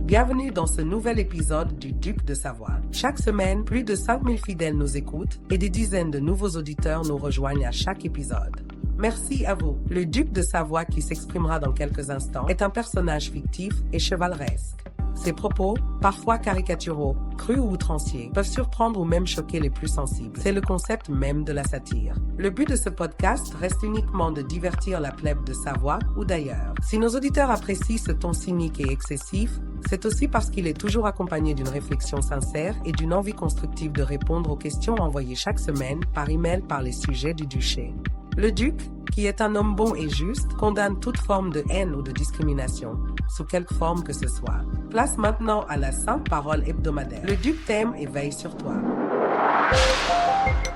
Bienvenue dans ce nouvel épisode du Duc de Savoie. Chaque semaine, plus de 5000 fidèles nous écoutent et des dizaines de nouveaux auditeurs nous rejoignent à chaque épisode. Merci à vous. Le Duc de Savoie, qui s'exprimera dans quelques instants, est un personnage fictif et chevaleresque. Ses propos, parfois caricaturaux, crus ou outranciers, peuvent surprendre ou même choquer les plus sensibles. C'est le concept même de la satire. Le but de ce podcast reste uniquement de divertir la plèbe de Savoie ou d'ailleurs. Si nos auditeurs apprécient ce ton cynique et excessif, c'est aussi parce qu'il est toujours accompagné d'une réflexion sincère et d'une envie constructive de répondre aux questions envoyées chaque semaine par email par les sujets du duché. Le duc, qui est un homme bon et juste, condamne toute forme de haine ou de discrimination, sous quelque forme que ce soit. Place maintenant à la sainte parole hebdomadaire. Le duc t'aime et veille sur toi.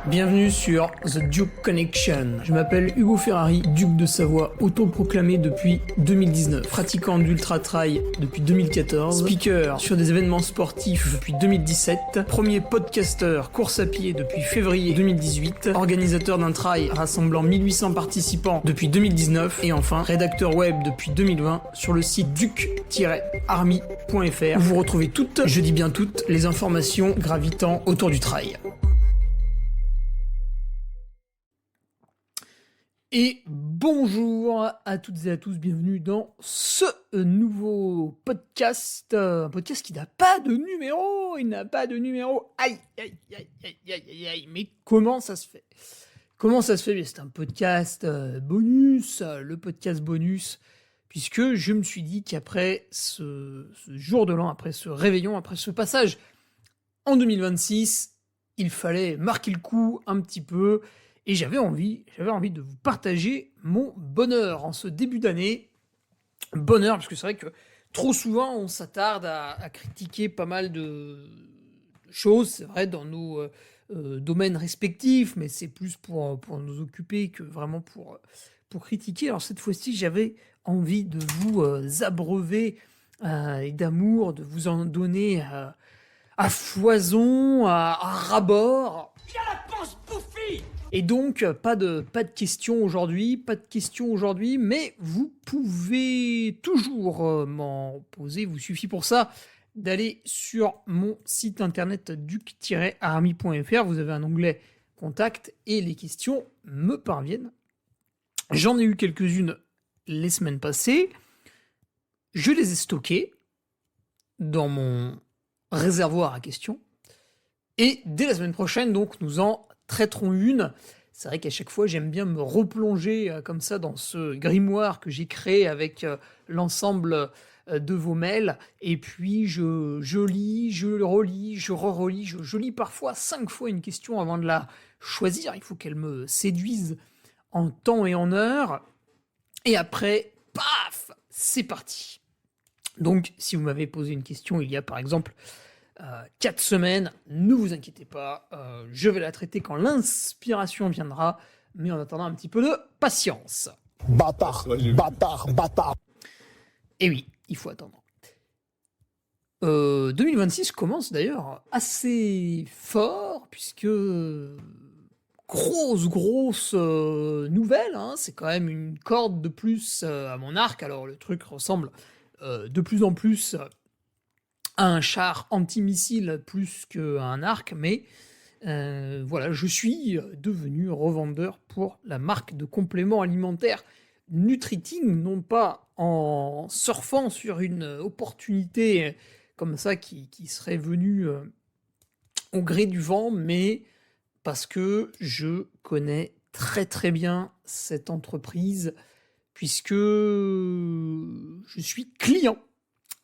Bienvenue sur The Duke Connection. Je m'appelle Hugo Ferrari, duc de Savoie, autoproclamé depuis 2019, pratiquant d'ultra trail depuis 2014, speaker sur des événements sportifs depuis 2017, premier podcasteur course à pied depuis février 2018, organisateur d'un trail rassemblant 1800 participants depuis 2019 et enfin rédacteur web depuis 2020 sur le site duc-army.fr où vous retrouvez toutes, je dis bien toutes, les informations gravitant autour du trail. Et bonjour à toutes et à tous, bienvenue dans ce nouveau podcast, un podcast qui n'a pas de numéro, aïe, mais comment ça se fait? C'est un podcast bonus, le podcast bonus, puisque je me suis dit qu'après ce jour de l'an, après ce réveillon, après ce passage en 2026, il fallait marquer le coup un petit peu. Et j'avais envie de vous partager mon bonheur en ce début d'année. Bonheur, parce que c'est vrai que trop souvent, on s'attarde à critiquer pas mal de choses, c'est vrai, dans nos domaines respectifs, mais c'est plus pour nous occuper que vraiment pour critiquer. Alors cette fois-ci, j'avais envie de vous abreuver et d'amour, de vous en donner à foison, à ras-bord. Viens la panse bouffie! Et donc, pas de questions aujourd'hui, mais vous pouvez toujours m'en poser. Il vous suffit pour ça d'aller sur mon site internet duc-army.fr. Vous avez un onglet contact et les questions me parviennent. J'en ai eu quelques-unes les semaines passées. Je les ai stockées dans mon réservoir à questions. Et dès la semaine prochaine, donc, nous en traiterons une. C'est vrai qu'à chaque fois, j'aime bien me replonger comme ça dans ce grimoire que j'ai créé avec l'ensemble de vos mails. Et puis, je lis, je relis, je re-relis. Je lis parfois 5 fois une question avant de la choisir. Il faut qu'elle me séduise en temps et en heure. Et après, paf, c'est parti. Donc, si vous m'avez posé une question il y a par exemple 4 semaines, ne vous inquiétez pas, je vais la traiter quand l'inspiration viendra, mais en attendant un petit peu de patience. Bâtard. Et oui, il faut attendre. 2026 commence assez fort, puisque grosse nouvelle, hein, c'est quand même une corde de plus à mon arc. Alors le truc ressemble de plus en plus un char antimissile plus qu'un arc, mais voilà, je suis devenu revendeur pour la marque de compléments alimentaires Nutriting, non pas en surfant sur une opportunité comme ça qui serait venue au gré du vent, mais parce que je connais très très bien cette entreprise, puisque je suis client.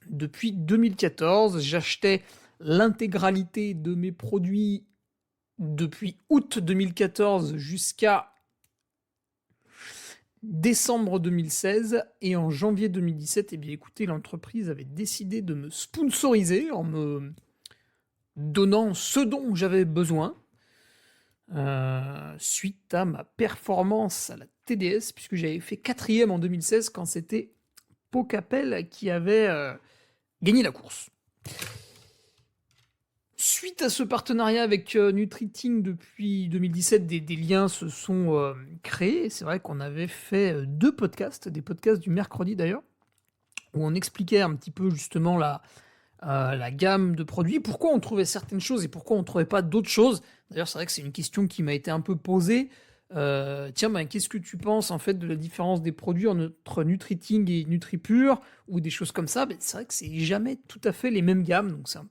Depuis 2014, j'achetais l'intégralité de mes produits depuis août 2014 jusqu'à décembre 2016. Et en janvier 2017, eh bien, écoutez, l'entreprise avait décidé de me sponsoriser en me donnant ce dont j'avais besoin suite à ma performance à la TDS, puisque j'avais fait 4e en 2016 quand c'était Pau Capel qui avait gagné la course. Suite à ce partenariat avec Nutriting depuis 2017, des liens se sont créés. C'est vrai qu'on avait fait 2 podcasts, des podcasts du mercredi d'ailleurs, où on expliquait un petit peu justement la gamme de produits, pourquoi on trouvait certaines choses et pourquoi on ne trouvait pas d'autres choses. D'ailleurs, c'est vrai que c'est une question qui m'a été un peu posée. Tiens, qu'est-ce que tu penses en fait de la différence des produits entre Nutriting et NutriPure ou des choses comme ça? C'est vrai que c'est jamais tout à fait les mêmes gammes, donc c'est un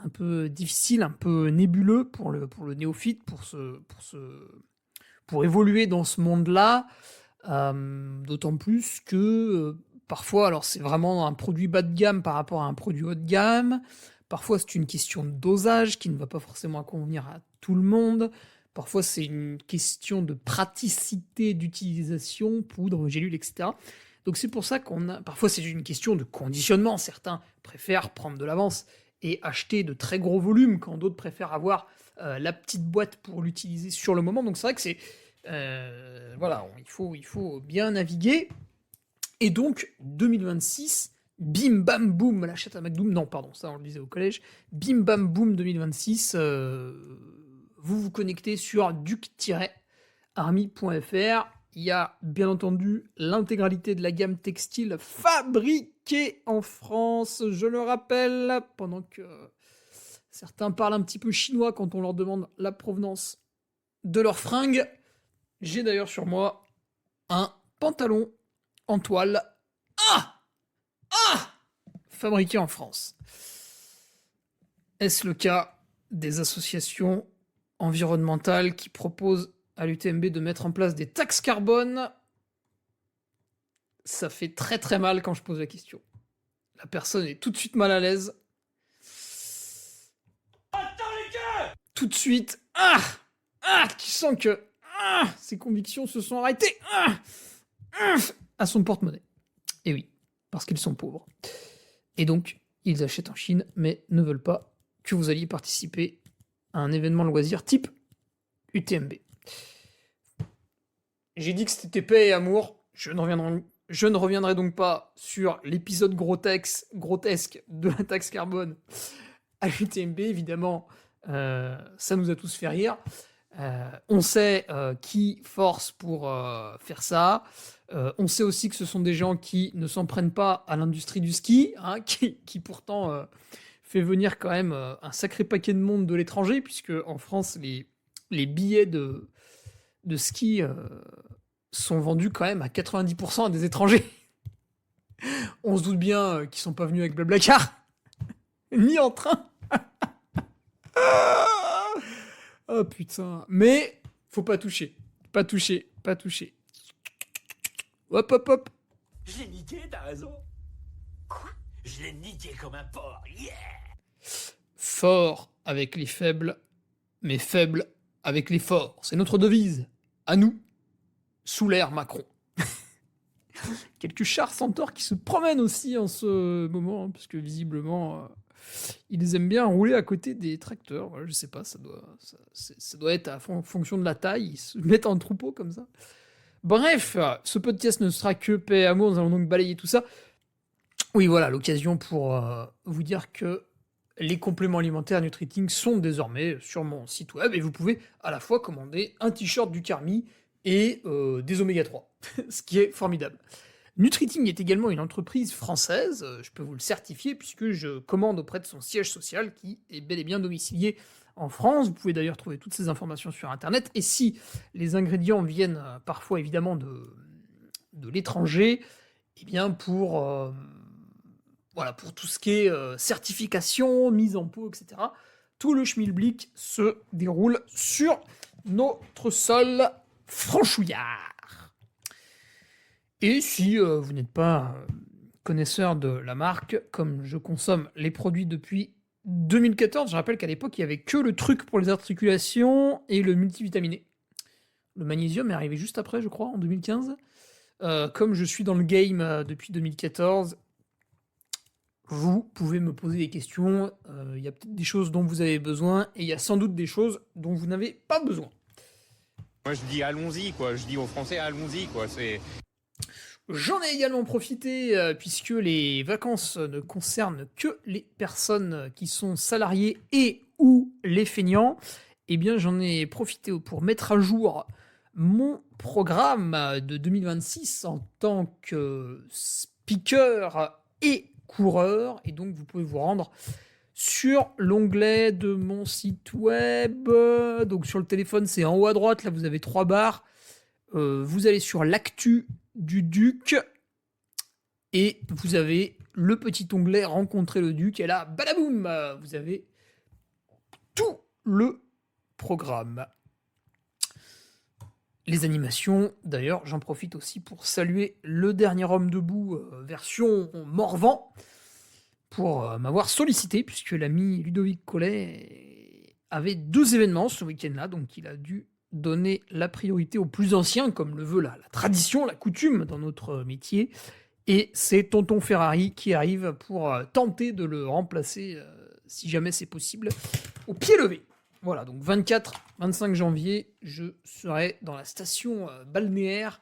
peu difficile, un peu nébuleux pour le néophyte, pour évoluer dans ce monde-là. D'autant plus que parfois, alors c'est vraiment un produit bas de gamme par rapport à un produit haut de gamme. Parfois, c'est une question de dosage qui ne va pas forcément convenir à tout le monde. Parfois, c'est une question de praticité d'utilisation, poudre, gélule, etc. Donc c'est pour ça parfois, c'est une question de conditionnement. Certains préfèrent prendre de l'avance et acheter de très gros volumes, quand d'autres préfèrent avoir la petite boîte pour l'utiliser sur le moment. Donc c'est vrai que c'est... voilà, il faut bien naviguer. Et donc, 2026, bim bam boum, la chatte à McDoom, non pardon, ça on le disait au collège, bim bam boum 2026, vous vous connectez sur duc-army.fr, il y a bien entendu l'intégralité de la gamme textile fabriquée en France, je le rappelle, pendant que certains parlent un petit peu chinois quand on leur demande la provenance de leurs fringues. J'ai d'ailleurs sur moi un pantalon en toile. Fabriqué en France. Est-ce le cas des associations environnementales qui proposent à l'UTMB de mettre en place des taxes carbone? Ça fait très très mal quand je pose la question. La personne est tout de suite mal à l'aise. Attends les gars! Tout de suite, qui sent que ses convictions se sont arrêtées à son porte-monnaie. Et oui, parce qu'ils sont pauvres. Et donc, ils achètent en Chine, mais ne veulent pas que vous alliez participer à un événement loisir type UTMB. J'ai dit que c'était paix et amour. Je ne reviendrai donc pas sur l'épisode grotesque de la taxe carbone à l'UTMB. Évidemment, ça nous a tous fait rire. On sait qui force pour faire ça. On sait aussi que ce sont des gens qui ne s'en prennent pas à l'industrie du ski, qui pourtant fait venir quand même un sacré paquet de monde de l'étranger, puisque en France, les billets de ski sont vendus quand même à 90% à des étrangers. On se doute bien qu'ils sont pas venus avec Blablacar, ni en train. Oh putain. Mais faut pas toucher. Pas toucher. Hop, hop, hop. Je l'ai niqué, t'as raison. Quoi? Je l'ai niqué comme un porc, yeah! Fort avec les faibles, mais faible avec les forts. C'est notre devise. À nous, sous l'ère Macron. Quelques chars centaures qui se promènent aussi en ce moment, puisque visiblement, ils aiment bien rouler à côté des tracteurs. Voilà, je sais pas, ça doit être à fonction de la taille. Ils se mettent en troupeau comme ça. Bref, ce podcast ne sera que paix et amour, nous allons donc balayer tout ça. Oui, voilà, l'occasion pour vous dire que les compléments alimentaires Nutriting sont désormais sur mon site web et vous pouvez à la fois commander un t-shirt du Carmi et des oméga 3, ce qui est formidable. Nutriting est également une entreprise française, je peux vous le certifier puisque je commande auprès de son siège social qui est bel et bien domicilié en France. Vous pouvez d'ailleurs trouver toutes ces informations sur Internet. Et si les ingrédients viennent parfois évidemment de l'étranger, eh bien pour tout ce qui est certification, mise en pot, etc., tout le schmilblick se déroule sur notre sol franchouillard. Et si vous n'êtes pas connaisseur de la marque, comme je consomme les produits depuis 2014, je rappelle qu'à l'époque, il n'y avait que le truc pour les articulations et le multivitaminé. Le magnésium est arrivé juste après, je crois, en 2015. Comme je suis dans le game depuis 2014, vous pouvez me poser des questions. Il y a peut-être des choses dont vous avez besoin et il y a sans doute des choses dont vous n'avez pas besoin. Moi, je dis allons-y, quoi. Je dis aux Français allons-y, quoi. J'en ai également profité puisque les vacances ne concernent que les personnes qui sont salariées et ou les feignants. Eh bien, j'en ai profité pour mettre à jour mon programme de 2026 en tant que speaker et coureur. Et donc, vous pouvez vous rendre sur l'onglet de mon site web. Donc, sur le téléphone, c'est en haut à droite. Là, vous avez 3 barres. Vous allez sur l'actu du Duc. Et vous avez le petit onglet Rencontrer le Duc. Et là, badaboum, vous avez tout le programme. Les animations, d'ailleurs, j'en profite aussi pour saluer le dernier homme debout, version Morvan, pour m'avoir sollicité, puisque l'ami Ludovic Collet avait 2 événements ce week-end-là, donc il a dû donner la priorité aux plus anciens, comme le veut la tradition, la coutume dans notre métier. Et c'est Tonton Ferrari qui arrive pour tenter de le remplacer, si jamais c'est possible, au pied levé. Voilà, donc 24-25 janvier, je serai dans la station balnéaire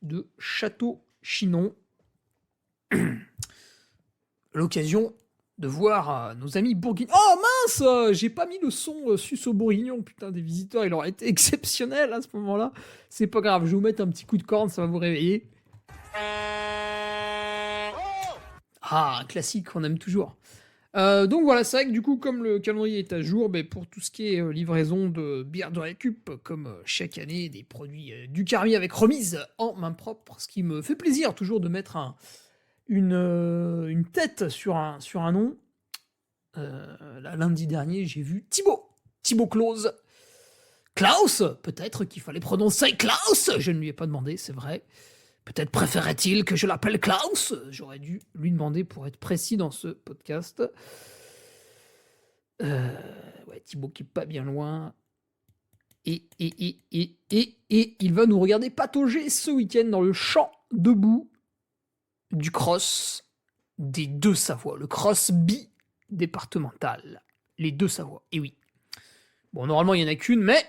de Château-Chinon. L'occasion de voir nos amis bourguignons. Oh mince, j'ai pas mis le son suce bourguignon. Putain, des visiteurs, il aurait été exceptionnel à ce moment-là. C'est pas grave, je vais vous mettre un petit coup de corne, ça va vous réveiller. Ah, un classique, on aime toujours. Donc voilà, c'est vrai que du coup, comme le calendrier est à jour, pour tout ce qui est livraison de bière de récup, comme chaque année, des produits du Carmi avec remise en main propre, ce qui me fait plaisir toujours de mettre une tête sur un nom. Là, lundi dernier, j'ai vu Thibaut Klaus, peut-être qu'il fallait prononcer Klaus, je ne lui ai pas demandé, c'est vrai. Peut-être préférait-il que je l'appelle Klaus. J'aurais dû lui demander pour être précis dans ce podcast. Ouais, Thibaut qui est pas bien loin. Et il va nous regarder patauger ce week-end dans le champ debout du cross des Deux-Savoies. Le cross bi-départemental. Les Deux-Savoies. Et oui. Bon, normalement, il n'y en a qu'une, mais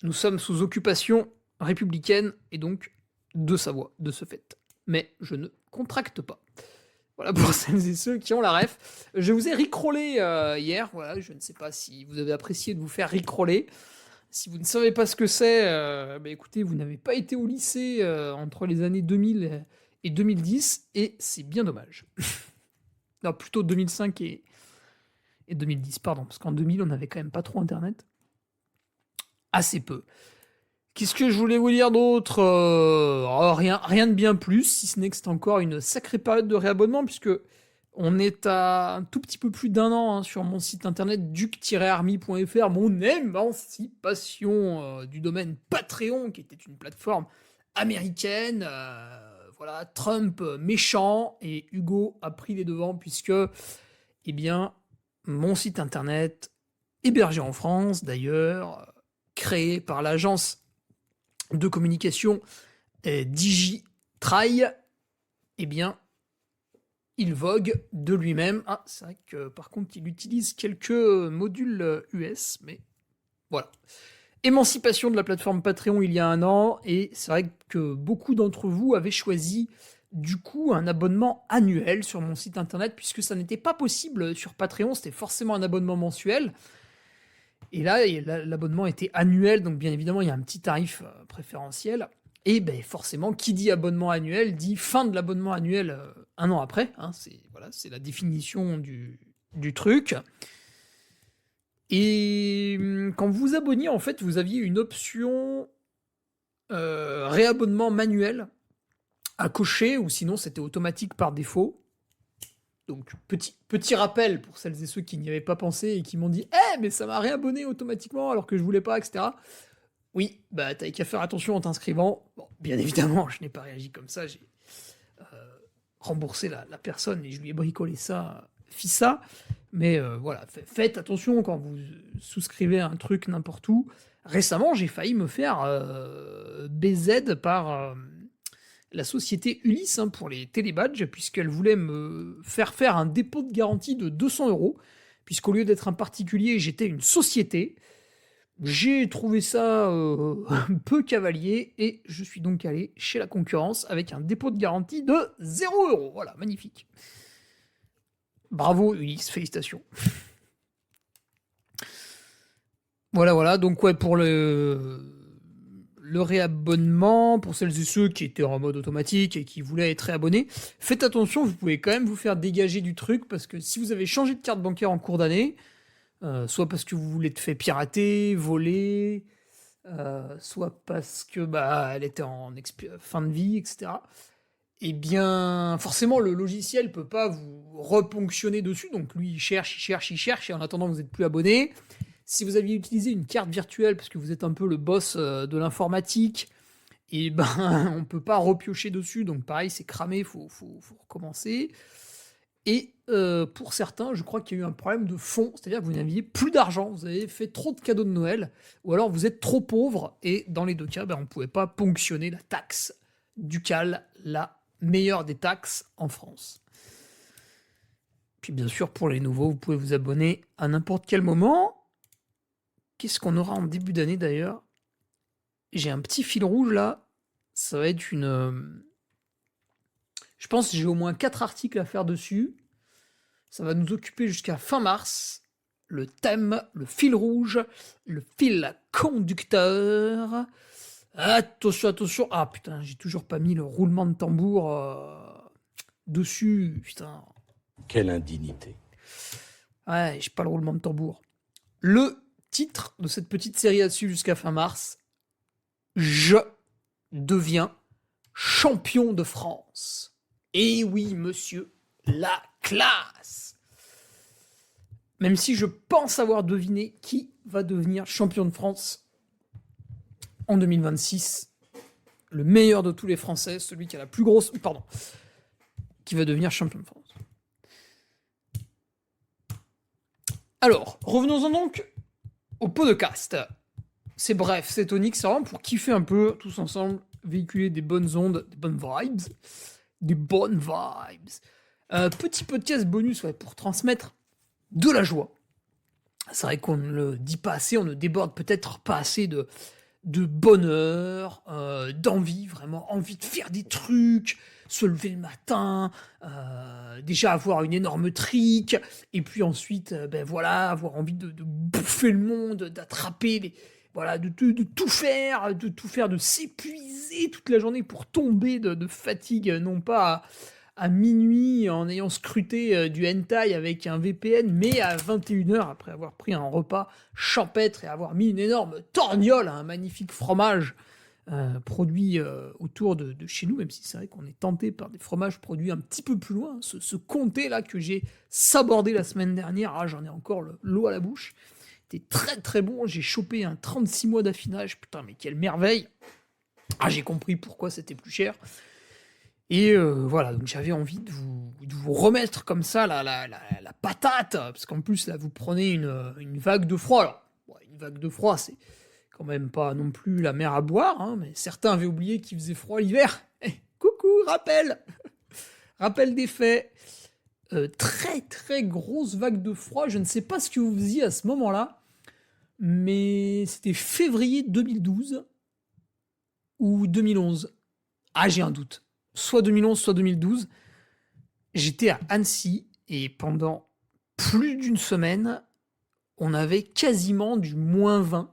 nous sommes sous occupation républicaine et donc de Savoie, de ce fait. Mais je ne contracte pas. Voilà pour celles et ceux qui ont la ref. Je vous ai rickrollé hier. Voilà, je ne sais pas si vous avez apprécié de vous faire rickroller. Si vous ne savez pas ce que c'est, écoutez, vous n'avez pas été au lycée entre les années 2000 et 2010, et c'est bien dommage. Non, plutôt 2005 et 2010, pardon, parce qu'en 2000, on n'avait quand même pas trop Internet. Assez peu. Qu'est-ce que je voulais vous dire d'autre ? Rien de bien plus, si ce n'est que c'est encore une sacrée période de réabonnement, puisque on est à un tout petit peu plus d'1 an sur mon site internet duc-army.fr, mon émancipation du domaine Patreon, qui était une plateforme américaine. Voilà, Trump méchant, et Hugo a pris les devants, puisque, mon site internet, hébergé en France d'ailleurs, créé par l'agence de communication Digitry, il vogue de lui-même. Ah, c'est vrai que par contre, il utilise quelques modules US, mais voilà. Émancipation de la plateforme Patreon il y a 1 an, et c'est vrai que beaucoup d'entre vous avaient choisi du coup un abonnement annuel sur mon site internet, puisque ça n'était pas possible sur Patreon, c'était forcément un abonnement mensuel. Et là, l'abonnement était annuel, donc bien évidemment, il y a un petit tarif préférentiel. Et forcément, qui dit abonnement annuel dit fin de l'abonnement annuel 1 an après. Hein, c'est la définition du truc. Et quand vous vous abonniez, en fait, vous aviez une option réabonnement manuel à cocher, ou sinon c'était automatique par défaut. Donc, petit rappel pour celles et ceux qui n'y avaient pas pensé et qui m'ont dit « mais ça m'a réabonné automatiquement alors que je voulais pas, etc. » Oui, t'avais qu'à faire attention en t'inscrivant. Bon, bien évidemment, je n'ai pas réagi comme ça, j'ai remboursé la personne et je lui ai bricolé ça, ça. Mais voilà, faites attention quand vous souscrivez à un truc n'importe où. Récemment, j'ai failli me faire BZ par la société Ulysse pour les télébadges, puisqu'elle voulait me faire un dépôt de garantie de 200 €, puisqu'au lieu d'être un particulier, j'étais une société. J'ai trouvé ça un peu cavalier, et je suis donc allé chez la concurrence avec un dépôt de garantie de 0 €. Voilà, magnifique. Bravo Ulysse, félicitations. Voilà, donc ouais, pour le réabonnement, pour celles et ceux qui étaient en mode automatique et qui voulaient être réabonnés, faites attention, vous pouvez quand même vous faire dégager du truc, parce que si vous avez changé de carte bancaire en cours d'année, soit parce que vous vous l'êtes fait pirater, voler, soit parce que elle était en fin de vie, etc. Eh bien, forcément, le logiciel peut pas vous reponctionner dessus, donc lui, il cherche, et en attendant, vous n'êtes plus abonné. Si vous aviez utilisé une carte virtuelle, parce que vous êtes un peu le boss de l'informatique, et on peut pas repiocher dessus, donc pareil, c'est cramé, faut recommencer. Et pour certains, je crois qu'il y a eu un problème de fond, c'est-à-dire que vous n'aviez plus d'argent, vous avez fait trop de cadeaux de Noël, ou alors vous êtes trop pauvre, et dans les deux cas, on ne pouvait pas ponctionner la taxe ducale, la meilleure des taxes en France. Puis bien sûr, pour les nouveaux, vous pouvez vous abonner à n'importe quel moment. Qu'est-ce qu'on aura en début d'année d'ailleurs? J'ai un petit fil rouge là, ça va être une... Je pense que j'ai au moins 4 articles à faire dessus. Ça va nous occuper jusqu'à fin mars. Le thème, le fil rouge, le fil conducteur. Attention. Ah putain, j'ai toujours pas mis le roulement de tambour dessus. Putain. Quelle indignité. Ouais, j'ai pas le roulement de tambour. Le titre de cette petite série là-dessus jusqu'à fin mars. Je deviens champion de France. Et oui, monsieur, la classe. Même si je pense avoir deviné qui va devenir champion de France en 2026. Le meilleur de tous les Français, celui qui a la plus grosse... Pardon. Qui va devenir champion de France. Alors, revenons-en donc au podcast. C'est bref, c'est tonique, c'est vraiment pour kiffer un peu, tous ensemble, véhiculer des bonnes ondes, des bonnes vibes. Des bonnes vibes. Petit podcast bonus pour transmettre de la joie. C'est vrai qu'on ne le dit pas assez, on ne déborde peut-être pas assez de bonheur, d'envie, vraiment envie de faire des trucs, se lever le matin, déjà avoir une énorme trique, et puis ensuite, avoir envie de bouffer le monde, d'attraper les... Voilà, de tout faire, de s'épuiser toute la journée pour tomber de fatigue, non pas à minuit en ayant scruté du hentai avec un VPN, mais à 21h après avoir pris un repas champêtre et avoir mis une énorme torgnole à un magnifique fromage produit autour de chez nous, même si c'est vrai qu'on est tenté par des fromages produits un petit peu plus loin. Ce comté là que j'ai sabordé la semaine dernière, j'en ai encore l'eau à la bouche. C'était très très bon, j'ai chopé un 36 mois d'affinage, putain mais quelle merveille. J'ai compris pourquoi c'était plus cher. Et voilà, donc j'avais envie de vous remettre comme ça la patate, parce qu'en plus là vous prenez une vague de froid. Alors, une vague de froid, c'est quand même pas non plus la mer à boire, mais certains avaient oublié qu'il faisait froid l'hiver. Coucou, rappel Rappel des faits. Très très grosse vague de froid, je ne sais pas ce que vous faisiez à ce moment-là, mais c'était février 2012 ou 2011. J'ai un doute. Soit 2011, soit 2012. J'étais à Annecy et pendant plus d'une semaine, on avait quasiment du -20.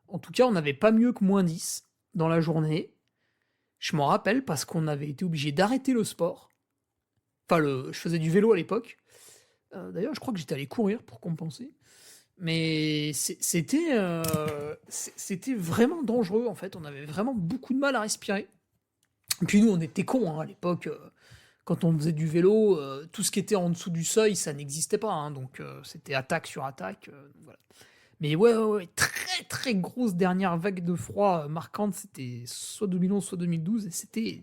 En tout cas, on n'avait pas mieux que -10 dans la journée. Je m'en rappelle parce qu'on avait été obligé d'arrêter le sport. Enfin, je faisais du vélo à l'époque. D'ailleurs, je crois que j'étais allé courir pour compenser. Mais c'était vraiment dangereux, en fait. On avait vraiment beaucoup de mal à respirer. Et puis nous, on était cons, à l'époque. Quand on faisait du vélo, tout ce qui était en dessous du seuil, ça n'existait pas. Donc, c'était attaque sur attaque. Voilà. Mais ouais, très très grosse dernière vague de froid marquante. C'était soit 2011, soit 2012. Et c'était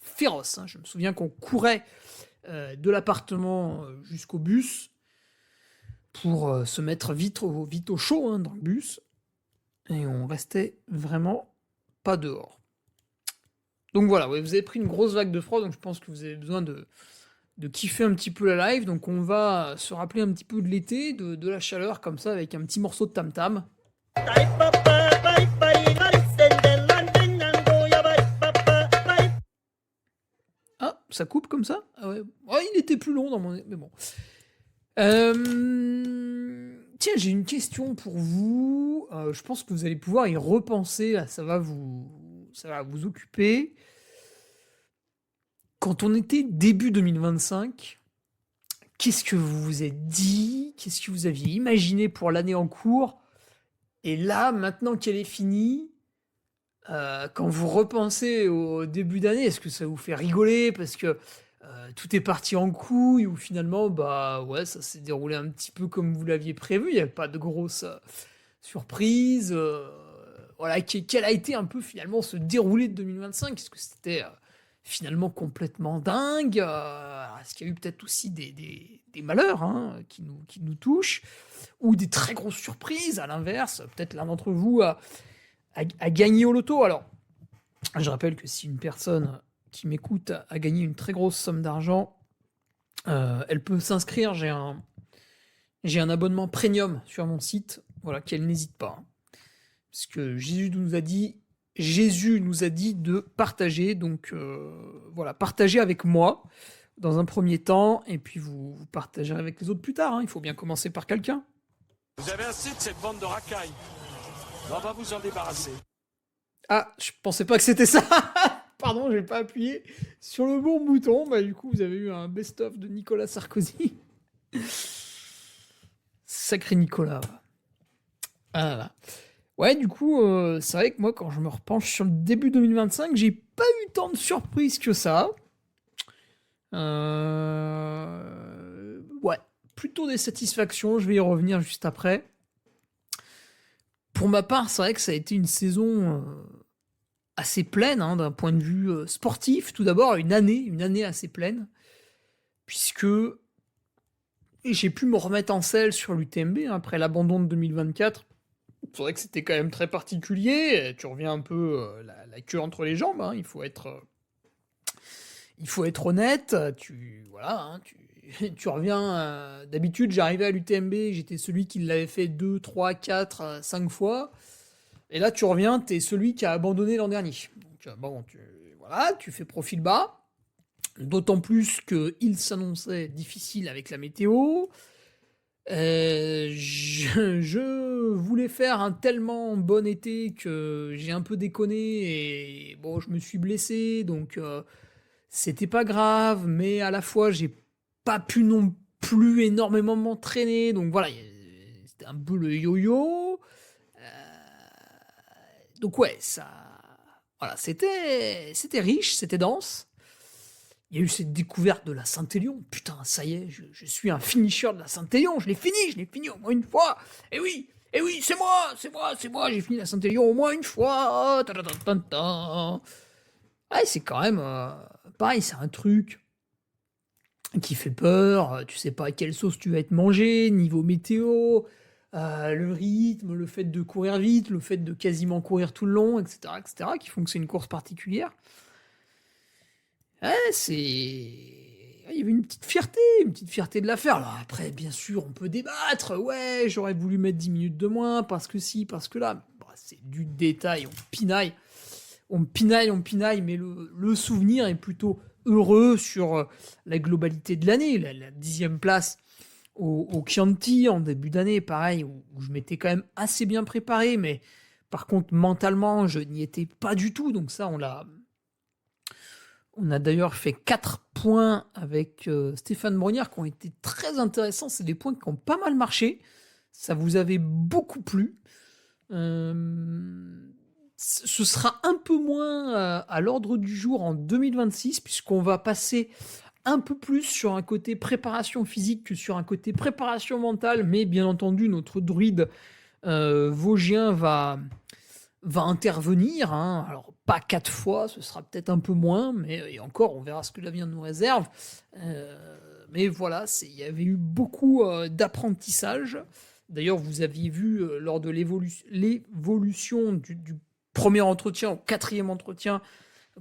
féroce. Je me souviens qu'on courait de l'appartement jusqu'au bus pour se mettre vite au chaud dans le bus, et on restait vraiment pas dehors. Donc voilà, vous avez pris une grosse vague de froid, donc je pense que vous avez besoin de kiffer un petit peu la live, donc on va se rappeler un petit peu de l'été, de la chaleur comme ça, avec un petit morceau de tam-tam. Ça coupe comme ça? Ah ouais. Il était plus long dans mon... Mais bon. tiens, j'ai une question pour vous. Je pense que vous allez pouvoir y repenser. Là, ça va vous occuper. Quand on était début 2025, qu'est-ce que vous vous êtes dit? Qu'est-ce que vous aviez imaginé pour l'année en cours? Et là, maintenant qu'elle est finie, quand vous repensez au début d'année, est-ce que ça vous fait rigoler parce que tout est parti en couille ou finalement, bah ouais, ça s'est déroulé un petit peu comme vous l'aviez prévu, il n'y avait pas de grosse surprise. Voilà, quel a été un peu finalement ce déroulé de 2025? Est-ce que c'était finalement complètement dingue? Est-ce qu'il y a eu peut-être aussi des malheurs qui nous touchent ou des très grosses surprises à l'inverse? Peut-être l'un d'entre vous a gagné au loto. Alors, je rappelle que si une personne qui m'écoute a gagné une très grosse somme d'argent, elle peut s'inscrire. J'ai un abonnement premium sur mon site, voilà, qu'elle n'hésite pas. Parce que Jésus nous a dit de partager, donc voilà, partagez avec moi dans un premier temps, et puis vous partagerez avec les autres plus tard. Il faut bien commencer par quelqu'un. Vous avez assez de cette bande de racailles. On va vous en débarrasser. Ah, je pensais pas que c'était ça. Pardon, j'ai pas appuyé sur le bon bouton. Bah du coup, vous avez eu un best-of de Nicolas Sarkozy. Sacré Nicolas. Ah là. Ouais, du coup, c'est vrai que moi, quand je me repenche sur le début 2025, j'ai pas eu tant de surprises que ça. Ouais, plutôt des satisfactions. Je vais y revenir juste après. Pour ma part, c'est vrai que ça a été une saison assez pleine, d'un point de vue sportif. Tout d'abord, une année assez pleine, puisque j'ai pu me remettre en selle sur l'UTMB après l'abandon de 2024. C'est vrai que c'était quand même très particulier. Tu reviens un peu la queue entre les jambes. Il faut être honnête. Tu reviens. D'habitude, j'arrivais à l'UTMB, j'étais celui qui l'avait fait 2, 3, 4, 5 fois. Et là, tu reviens, t'es celui qui a abandonné l'an dernier. Donc, tu fais profil bas. D'autant plus qu'il s'annonçait difficile avec la météo. Je voulais faire un tellement bon été que j'ai un peu déconné et bon, je me suis blessé, donc c'était pas grave, mais à la fois j'ai pas pu non plus énormément m'entraîner, donc voilà, c'était un peu le yo-yo. Donc ouais, voilà, c'était riche, c'était dense. Il y a eu cette découverte de la Saint-Élion. Putain, ça y est, je suis un finisher de la Saint-Élion. Je l'ai fini au moins une fois. Et oui, c'est moi. J'ai fini la Saint-Élion au moins une fois. Ouais, c'est quand même pareil, c'est un truc qui fait peur. Tu sais pas à quelle sauce tu vas être mangé, niveau météo, le rythme, le fait de courir vite, le fait de quasiment courir tout le long, etc., qui font que c'est une course particulière. Ouais, il y avait une petite fierté de la faire. Alors après, bien sûr, on peut débattre. Ouais, j'aurais voulu mettre 10 minutes de moins, parce que ci, parce que là. Bah, c'est du détail, on pinaille, mais le souvenir est plutôt heureux sur la globalité de l'année. La 10e place au Chianti en début d'année, pareil, où je m'étais quand même assez bien préparé, mais par contre, mentalement, je n'y étais pas du tout. Donc ça, on a d'ailleurs fait 4 points avec Stéphane Brognard qui ont été très intéressants. C'est des points qui ont pas mal marché. Ça vous avait beaucoup plu. Ce sera un peu moins à l'ordre du jour en 2026, puisqu'on va passer un peu plus sur un côté préparation physique que sur un côté préparation mentale. Mais bien entendu, notre druide vosgien va intervenir, alors pas 4 fois, ce sera peut-être un peu moins, mais et encore, on verra ce que l'avenir nous réserve. Mais voilà, il y avait eu beaucoup d'apprentissage. D'ailleurs, vous aviez vu lors de l'évolution du premier entretien au 4e entretien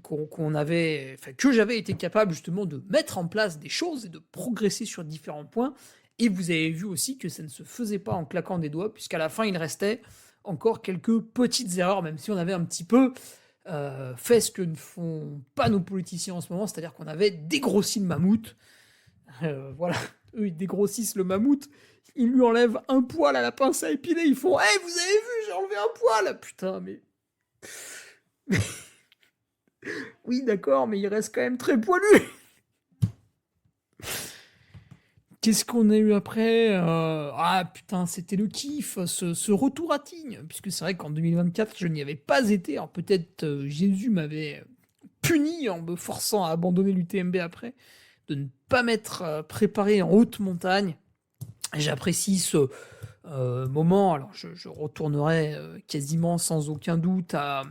que j'avais été capable justement de mettre en place des choses et de progresser sur différents points. Et vous avez vu aussi que ça ne se faisait pas en claquant des doigts, puisqu'à la fin, il restait encore quelques petites erreurs, même si on avait un petit peu fait ce que ne font pas nos politiciens en ce moment, c'est-à-dire qu'on avait dégrossi le mammouth. Voilà, eux, ils dégrossissent le mammouth, ils lui enlèvent un poil à la pince à épiler, ils font « Hey, vous avez vu, j'ai enlevé un poil !» Putain, mais... Oui, d'accord, mais il reste quand même très poilu. Qu'est-ce qu'on a eu après Ah putain, c'était le kiff, ce retour à Tignes, puisque c'est vrai qu'en 2024, je n'y avais pas été. Alors peut-être Jésus m'avait puni en me forçant à abandonner l'UTMB après, de ne pas m'être préparé en haute montagne. J'apprécie ce moment. Alors je retournerai quasiment sans aucun doute à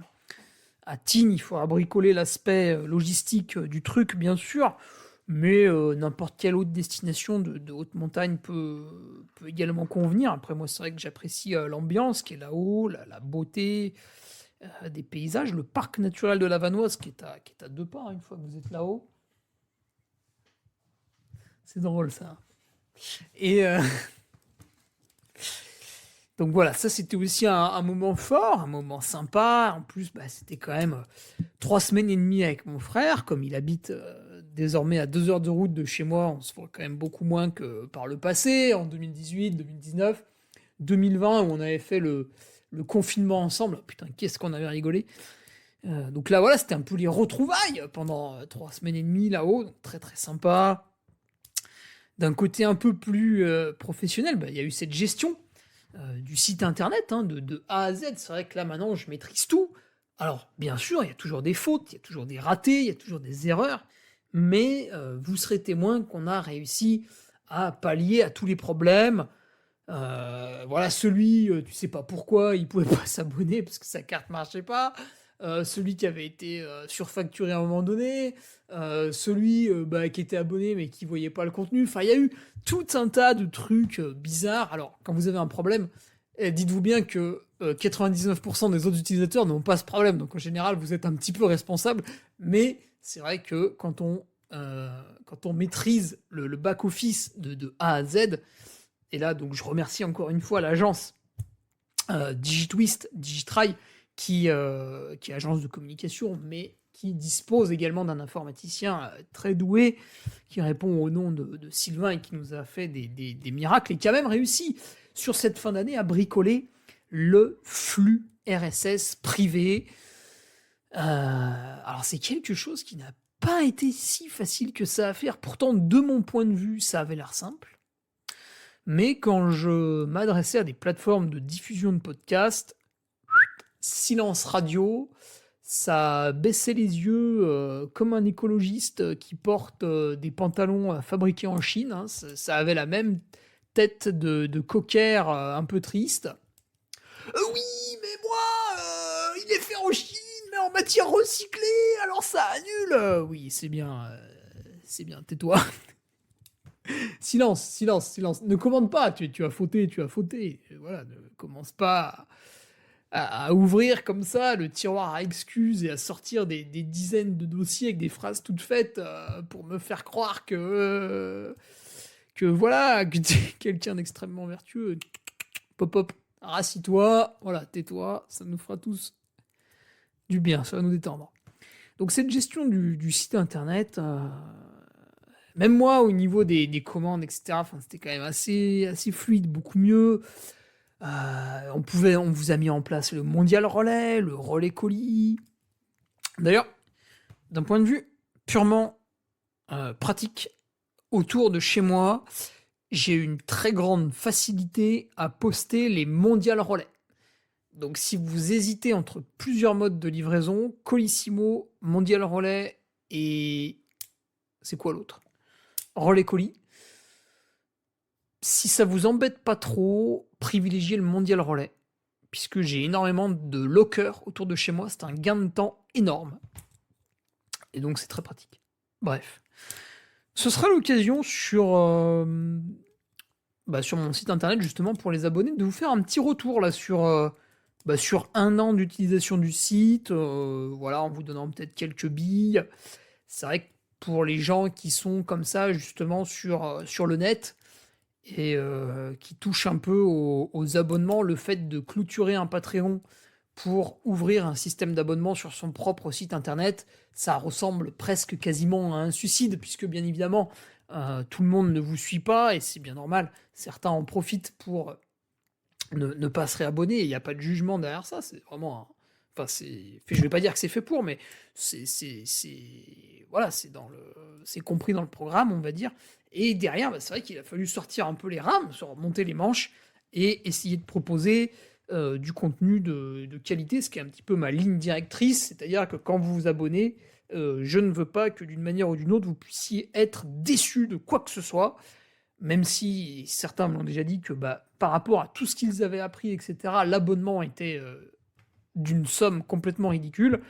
Tignes. Il faudra bricoler l'aspect logistique du truc, bien sûr. Mais n'importe quelle autre destination de haute montagne peut également convenir. Après, moi, c'est vrai que j'apprécie l'ambiance qui est là-haut, la beauté des paysages, le parc naturel de la Vanoise qui est à 2 pas, hein, une fois que vous êtes là-haut. C'est drôle, ça. Et donc voilà, ça c'était aussi un moment fort, un moment sympa. En plus, c'était quand même 3 semaines et demie avec mon frère. Comme il habite désormais à 2 heures de route de chez moi, on se voit quand même beaucoup moins que par le passé, en 2018, 2019, 2020, où on avait fait le confinement ensemble. Putain, qu'est-ce qu'on avait rigolé. Donc là, voilà, c'était un peu les retrouvailles pendant 3 semaines et demie là-haut, donc très très sympa. D'un côté un peu plus professionnel, il y a eu cette gestion du site internet, hein, de A à Z. C'est vrai que là, maintenant, je maîtrise tout. Alors, bien sûr, il y a toujours des fautes, il y a toujours des ratés, il y a toujours des erreurs, mais vous serez témoin qu'on a réussi à pallier à tous les problèmes. Voilà, celui, tu sais pas pourquoi, il pouvait pas s'abonner parce que sa carte marchait pas. Celui qui avait été surfacturé à un moment donné, celui qui était abonné mais qui voyait pas le contenu. Enfin, il y a eu tout un tas de trucs bizarres. Alors, quand vous avez un problème, dites-vous bien que 99% des autres utilisateurs n'ont pas ce problème. Donc, en général, vous êtes un petit peu responsable. Mais c'est vrai que quand on maîtrise le back-office de A à Z, et là, donc, je remercie encore une fois l'agence Digitry, qui est agence de communication, mais qui dispose également d'un informaticien très doué, qui répond au nom de Sylvain et qui nous a fait des miracles, et qui a même réussi, sur cette fin d'année, à bricoler le flux RSS privé. Alors c'est quelque chose qui n'a pas été si facile que ça à faire. Pourtant, de mon point de vue, ça avait l'air simple. Mais quand je m'adressais à des plateformes de diffusion de podcasts, silence radio, ça baissait les yeux comme un écologiste qui porte des pantalons fabriqués en Chine. Hein. Ça avait la même tête de cocker un peu triste. Oui, mais moi, il est fait en Chine, mais en matière recyclée, alors ça annule. Oui, c'est bien, tais-toi. Silence. Ne commande pas, tu as fauté. Voilà, ne commence pas à ouvrir comme ça le tiroir à excuses et à sortir des dizaines de dossiers avec des phrases toutes faites pour me faire croire que voilà, que tu es quelqu'un d'extrêmement vertueux. Pop, rassis-toi, voilà, tais-toi, ça nous fera tous du bien, ça va nous détendre. Donc cette gestion du site internet, même moi au niveau des commandes, etc., c'était quand même assez fluide, beaucoup mieux. On vous a mis en place le Mondial Relais, le Relais Colis. D'ailleurs, d'un point de vue purement pratique, autour de chez moi, j'ai une très grande facilité à poster les Mondial Relais. Donc si vous hésitez entre plusieurs modes de livraison, Colissimo, Mondial Relais et... c'est quoi l'autre ? Relais Colis. Si ça vous embête pas trop, privilégiez le Mondial Relais, puisque j'ai énormément de lockers autour de chez moi, c'est un gain de temps énorme. Et donc c'est très pratique. Bref. Ce sera l'occasion sur mon site internet, justement, pour les abonnés, de vous faire un petit retour là sur 1 an d'utilisation du site, voilà, en vous donnant peut-être quelques billes. C'est vrai que pour les gens qui sont comme ça, justement, sur le net, et qui touchent un peu aux abonnements, le fait de clôturer un Patreon pour ouvrir un système d'abonnement sur son propre site internet, ça ressemble presque quasiment à un suicide, puisque bien évidemment, Tout le monde ne vous suit pas et c'est bien normal. Certains en profitent pour ne pas se réabonner. Il n'y a pas de jugement derrière ça. C'est vraiment enfin, je vais pas dire que c'est fait pour, mais voilà, c'est compris dans le programme, on va dire. Et derrière, c'est vrai qu'il a fallu sortir un peu les rames, se remonter les manches et essayer de proposer du contenu de qualité, ce qui est un petit peu ma ligne directrice, c'est-à-dire que quand vous vous abonnez, je ne veux pas que d'une manière ou d'une autre, vous puissiez être déçu de quoi que ce soit, même si certains m'ont déjà dit que par rapport à tout ce qu'ils avaient appris, etc., l'abonnement était d'une somme complètement ridicule.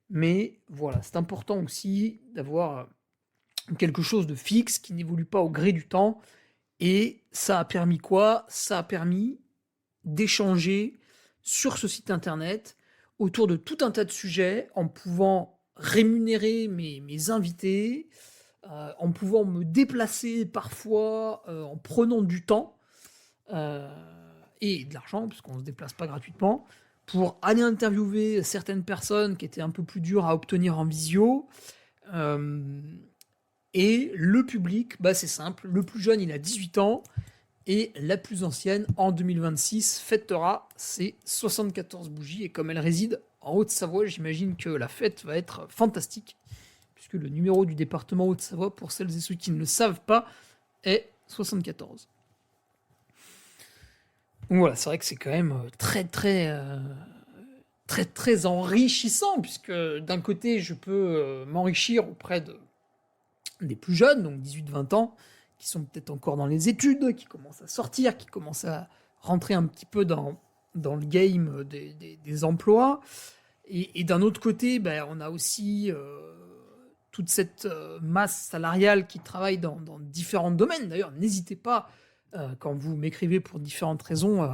Mais voilà, c'est important aussi d'avoir quelque chose de fixe qui n'évolue pas au gré du temps. Et ça a permis quoi? Ça a permis d'échanger sur ce site internet autour de tout un tas de sujets en pouvant rémunérer mes invités, en pouvant me déplacer parfois en prenant du temps et de l'argent, puisqu'on ne se déplace pas gratuitement, pour aller interviewer certaines personnes qui étaient un peu plus dures à obtenir en visio. Et le public, c'est simple, le plus jeune il a 18 ans, et la plus ancienne, en 2026, fêtera ses 74 bougies. Et comme elle réside en Haute-Savoie, j'imagine que la fête va être fantastique, puisque le numéro du département Haute-Savoie, pour celles et ceux qui ne le savent pas, est 74. Donc voilà, c'est vrai que c'est quand même très très enrichissant, puisque d'un côté, je peux m'enrichir auprès des plus jeunes, donc 18-20 ans, qui sont peut-être encore dans les études, qui commencent à sortir, qui commencent à rentrer un petit peu dans le game des emplois. Et d'un autre côté, on a aussi toute cette masse salariale qui travaille dans différents domaines. D'ailleurs, n'hésitez pas, quand vous m'écrivez pour différentes raisons,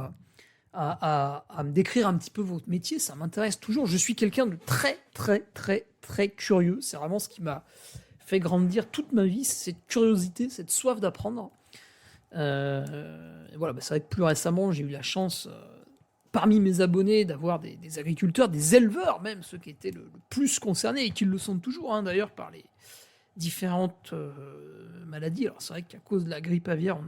à me décrire un petit peu votre métier. Ça m'intéresse toujours. Je suis quelqu'un de très, très, très, très curieux. C'est vraiment ce qui m'a fait grandir toute ma vie, cette curiosité, cette soif d'apprendre. Voilà, c'est vrai que plus récemment, j'ai eu la chance, parmi mes abonnés, d'avoir des agriculteurs, des éleveurs même, ceux qui étaient le plus concernés, et qui le sont toujours, d'ailleurs, par les différentes maladies. Alors c'est vrai qu'à cause de la grippe aviaire,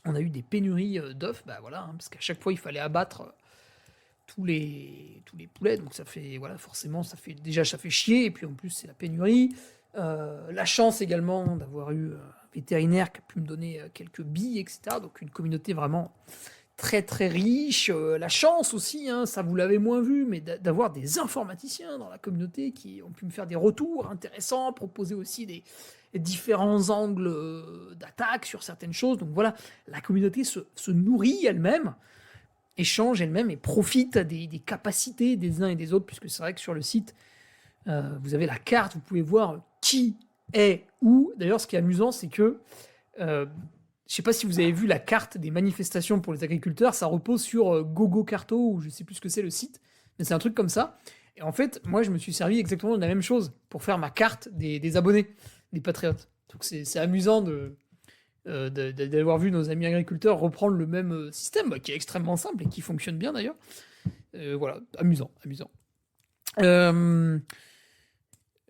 on a eu des pénuries d'œufs, parce qu'à chaque fois, il fallait abattre tous les poulets, donc ça fait, forcément, ça fait chier, et puis en plus, c'est la pénurie. La chance également d'avoir eu un vétérinaire qui a pu me donner quelques billes, etc. Donc une communauté vraiment très très riche. La chance aussi, ça vous l'avez moins vu, mais d'avoir des informaticiens dans la communauté qui ont pu me faire des retours intéressants, proposer aussi des différents angles d'attaque sur certaines choses. Donc voilà, la communauté se nourrit elle-même, échange elle-même et profite des capacités des uns et des autres, puisque c'est vrai que sur le site, vous avez la carte, vous pouvez voir qui est où. D'ailleurs, ce qui est amusant, c'est que je ne sais pas si vous avez vu la carte des manifestations pour les agriculteurs, ça repose sur Gogo Carto, ou je ne sais plus ce que c'est le site, mais c'est un truc comme ça. Et en fait, moi, je me suis servi exactement de la même chose pour faire ma carte des abonnés, des patriotes. Donc c'est amusant d'avoir vu nos amis agriculteurs reprendre le même système, qui est extrêmement simple et qui fonctionne bien d'ailleurs. Voilà, amusant.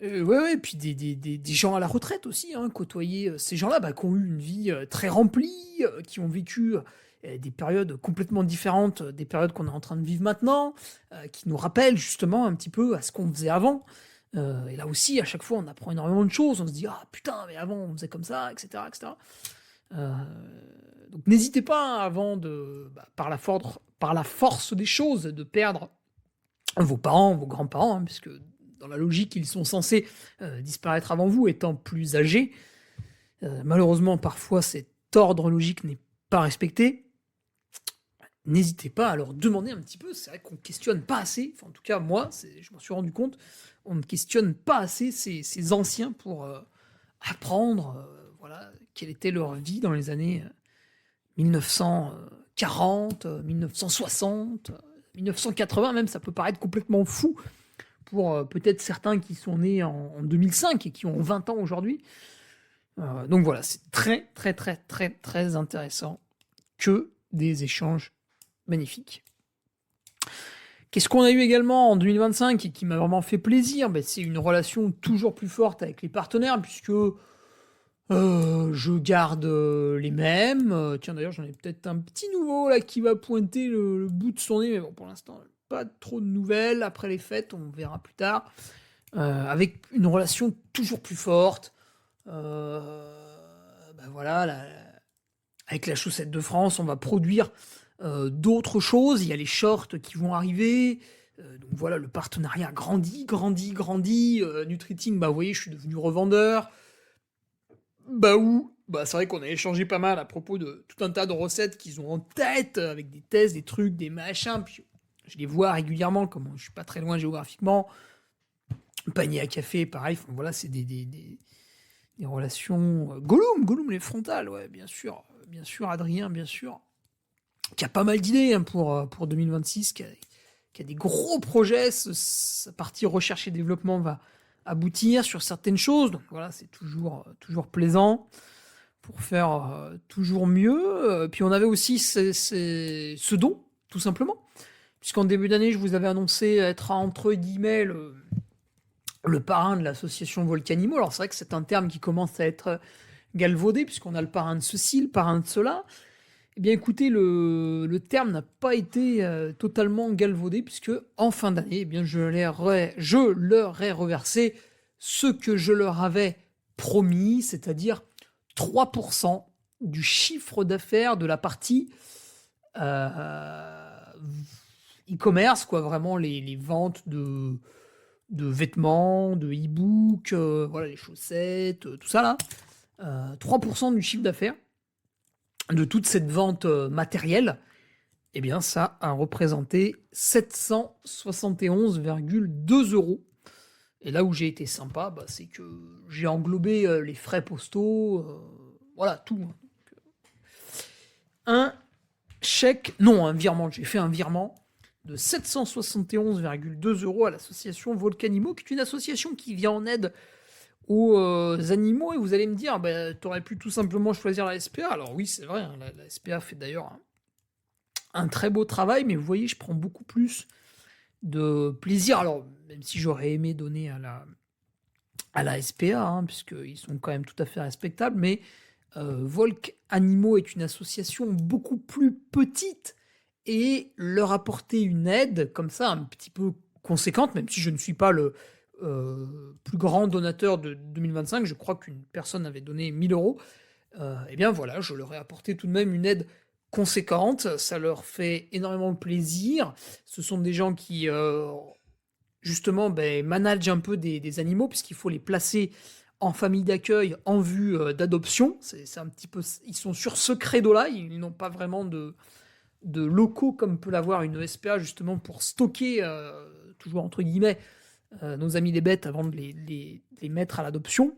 Ouais, puis des gens à la retraite aussi, côtoyer ces gens-là qui ont eu une vie très remplie, qui ont vécu des périodes complètement différentes des périodes qu'on est en train de vivre maintenant, qui nous rappellent justement un petit peu à ce qu'on faisait avant. Et là aussi, à chaque fois, on apprend énormément de choses, on se dit « Ah putain, mais avant, on faisait comme ça, etc. etc. » Donc n'hésitez pas, avant par la force des choses, de perdre vos parents, vos grands-parents, puisque dans la logique, ils sont censés disparaître avant vous, étant plus âgés. Malheureusement, parfois, cet ordre logique n'est pas respecté. N'hésitez pas à leur demander un petit peu. C'est vrai qu'on ne questionne pas assez. Enfin, en tout cas, moi, je m'en suis rendu compte. On ne questionne pas assez ces anciens pour apprendre quelle était leur vie dans les années 1940, 1960, 1980 même. Ça peut paraître complètement fou pour peut-être certains qui sont nés en 2005 et qui ont 20 ans aujourd'hui. Donc voilà, c'est très, très, très, très, très intéressant. Que des échanges magnifiques. Qu'est-ce qu'on a eu également en 2025 et qui m'a vraiment fait plaisir? C'est une relation toujours plus forte avec les partenaires, puisque Je garde les mêmes. Tiens, d'ailleurs, j'en ai peut-être un petit nouveau là qui va pointer le bout de son nez, mais bon, pour l'instant, pas trop de nouvelles. Après les fêtes, on verra plus tard. Avec une relation toujours plus forte. Voilà, avec la Chaussette de France, on va produire d'autres choses. Il y a les shorts qui vont arriver. Donc voilà, le partenariat grandit. Nutriting, vous voyez, je suis devenu revendeur. C'est vrai qu'on a échangé pas mal à propos de tout un tas de recettes qu'ils ont en tête, avec des tests, des trucs, des machins. Puis je les vois régulièrement, comme je suis pas très loin géographiquement. Panier à café, pareil. Voilà, c'est des relations. Gollum, les frontales, ouais, bien sûr, Adrien, bien sûr, qui a pas mal d'idées pour 2026, qui a des gros projets. Sa partie recherche et développement va aboutir sur certaines choses. Donc voilà, c'est toujours plaisant pour faire toujours mieux. Puis on avait aussi ce don, tout simplement. Puisqu'en début d'année, je vous avais annoncé être entre guillemets le parrain de l'association Volcanimo. Alors c'est vrai que c'est un terme qui commence à être galvaudé, puisqu'on a le parrain de ceci, le parrain de cela. Eh bien écoutez, le terme n'a pas été totalement galvaudé, puisque en fin d'année, eh bien, je leur ai reversé ce que je leur avais promis, c'est-à-dire 3% du chiffre d'affaires de la partie e-commerce, quoi, vraiment les ventes de vêtements, de e-books, voilà, les chaussettes, tout ça là. 3% du chiffre d'affaires de toute cette vente matérielle, eh bien ça a représenté 771,2 euros. Et là où j'ai été sympa, c'est que j'ai englobé les frais postaux, voilà, tout. Un virement. J'ai fait un virement de 771,2 euros à l'association Volcanimo, qui est une association qui vient en aide aux animaux. Et vous allez me dire, t'aurais pu tout simplement choisir la SPA. Alors oui, c'est vrai, la SPA fait d'ailleurs un très beau travail, mais vous voyez, je prends beaucoup plus de plaisir. Alors, même si j'aurais aimé donner à la SPA, puisqu'ils sont quand même tout à fait respectables, mais Volk Animaux est une association beaucoup plus petite, et leur apporter une aide comme ça, un petit peu conséquente, même si je ne suis pas le plus grand donateur de 2025, je crois qu'une personne avait donné 1000 euros, eh bien voilà, je leur ai apporté tout de même une aide conséquente, ça leur fait énormément plaisir. Ce sont des gens qui, justement, managent un peu des animaux, puisqu'il faut les placer en famille d'accueil en vue d'adoption. C'est un petit peu, ils sont sur ce credo-là, ils n'ont pas vraiment de locaux comme peut l'avoir une SPA, justement pour stocker, toujours entre guillemets, nos amis les bêtes avant de les mettre à l'adoption.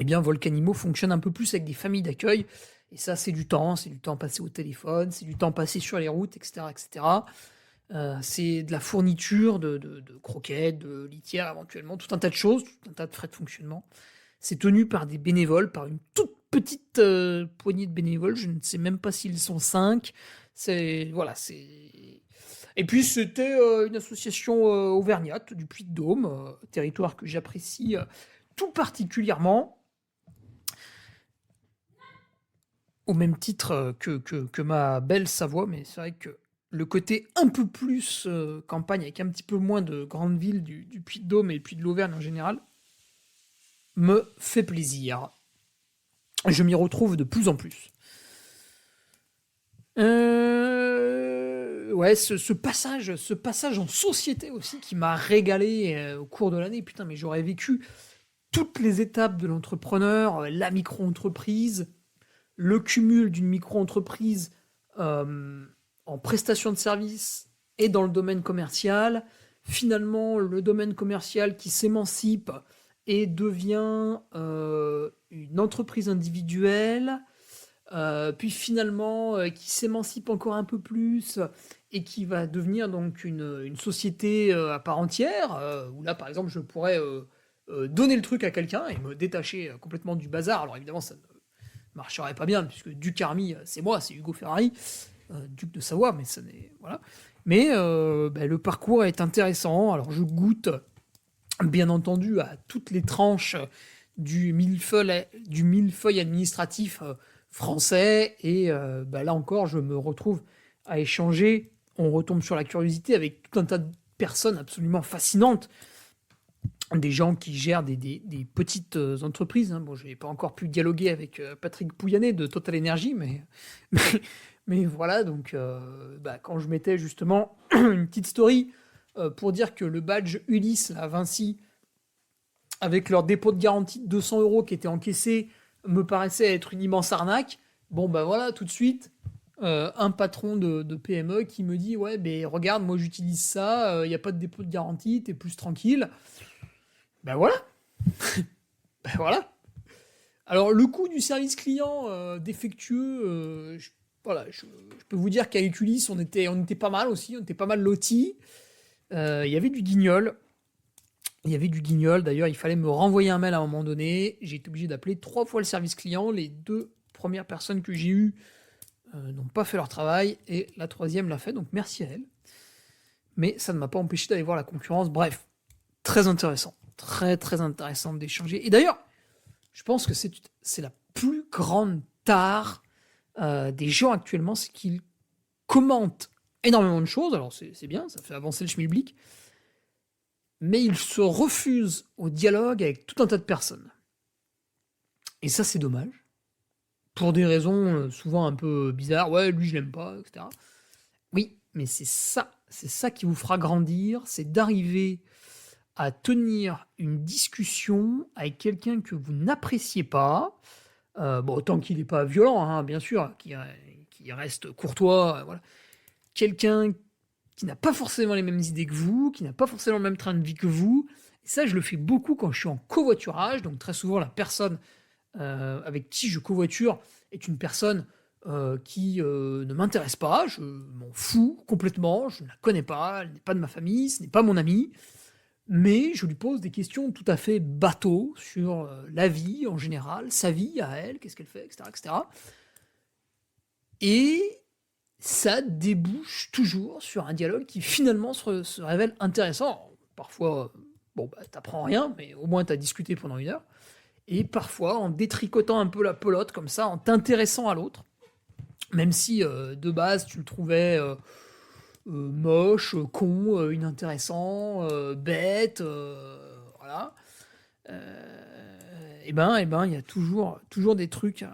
Eh bien, Volcanimo fonctionne un peu plus avec des familles d'accueil, et ça, c'est du temps passé au téléphone, c'est du temps passé sur les routes, etc. C'est de la fourniture de croquettes, de litières éventuellement, tout un tas de choses, tout un tas de frais de fonctionnement. C'est tenu par des bénévoles, par une toute petite poignée de bénévoles, je ne sais même pas s'ils sont 5. Et puis c'était une association auvergnate du Puy-de-Dôme, territoire que j'apprécie tout particulièrement, au même titre que ma belle Savoie, mais c'est vrai que le côté un peu plus campagne, avec un petit peu moins de grandes villes du Puy-de-Dôme et puis de l'Auvergne en général, me fait plaisir. Je m'y retrouve de plus en plus. Ce passage en société aussi qui m'a régalé au cours de l'année. Putain, mais j'aurais vécu toutes les étapes de l'entrepreneur, la micro-entreprise, le cumul d'une micro-entreprise en prestation de services et dans le domaine commercial. Finalement, le domaine commercial qui s'émancipe et devient une entreprise individuelle, puis finalement qui s'émancipe encore un peu plus et qui va devenir donc une société à part entière, où là par exemple je pourrais donner le truc à quelqu'un et me détacher complètement du bazar. Alors évidemment ça ne marcherait pas bien, puisque Duc Army, c'est moi, c'est Hugo Ferrari, duc de Savoie, mais ça n'est... Voilà. Mais le parcours est intéressant. Alors je goûte, bien entendu, à toutes les tranches du millefeuille administratif français. Et là encore, je me retrouve à échanger. On retombe sur la curiosité avec tout un tas de personnes absolument fascinantes. Des gens qui gèrent des petites entreprises. Bon, je n'ai pas encore pu dialoguer avec Patrick Pouyanné de Total Energy, mais voilà, donc quand je mettais justement une petite story pour dire que le badge Ulysse à Vinci, avec leur dépôt de garantie de 200 € qui était encaissé, me paraissait être une immense arnaque. Bon, voilà, tout de suite, un patron de PME qui me dit « Ouais, mais regarde, moi j'utilise ça, il n'y a pas de dépôt de garantie, t'es plus tranquille. » Voilà. Voilà. Alors, le coût du service client défectueux, je peux vous dire qu'à Ulysse, on était pas mal aussi, on était pas mal lotis. Il y avait du guignol. D'ailleurs, il fallait me renvoyer un mail à un moment donné. J'ai été obligé d'appeler 3 fois le service client. Les 2 premières personnes que j'ai eues n'ont pas fait leur travail. Et la 3e l'a fait, donc merci à elle. Mais ça ne m'a pas empêché d'aller voir la concurrence. Bref, très intéressant. Très, très intéressant d'échanger. Et d'ailleurs, je pense que c'est la plus grande tare des gens actuellement, c'est qu'ils commentent énormément de choses. Alors, c'est bien, ça fait avancer le schmilblick. Mais ils se refusent au dialogue avec tout un tas de personnes. Et ça, c'est dommage. Pour des raisons souvent un peu bizarres. Ouais, lui, je l'aime pas, etc. Oui, mais c'est ça qui vous fera grandir, c'est d'arriver à tenir une discussion avec quelqu'un que vous n'appréciez pas, tant qu'il n'est pas violent, bien sûr, qui reste courtois, voilà. Quelqu'un qui n'a pas forcément les mêmes idées que vous, qui n'a pas forcément le même train de vie que vous. Et ça, je le fais beaucoup quand je suis en covoiturage, donc très souvent la personne avec qui je covoiture est une personne qui ne m'intéresse pas, je m'en fous complètement, je ne la connais pas, elle n'est pas de ma famille, ce n'est pas mon amie. Mais je lui pose des questions tout à fait bateaux sur la vie en général, sa vie à elle, qu'est-ce qu'elle fait, etc., etc. Et ça débouche toujours sur un dialogue qui finalement se révèle intéressant. Parfois, t'apprends rien, mais au moins t'as discuté pendant 1 heure. Et parfois, en détricotant un peu la pelote comme ça, en t'intéressant à l'autre, même si de base tu le trouvais moche, con, inintéressant, bête, voilà. Il y a toujours des trucs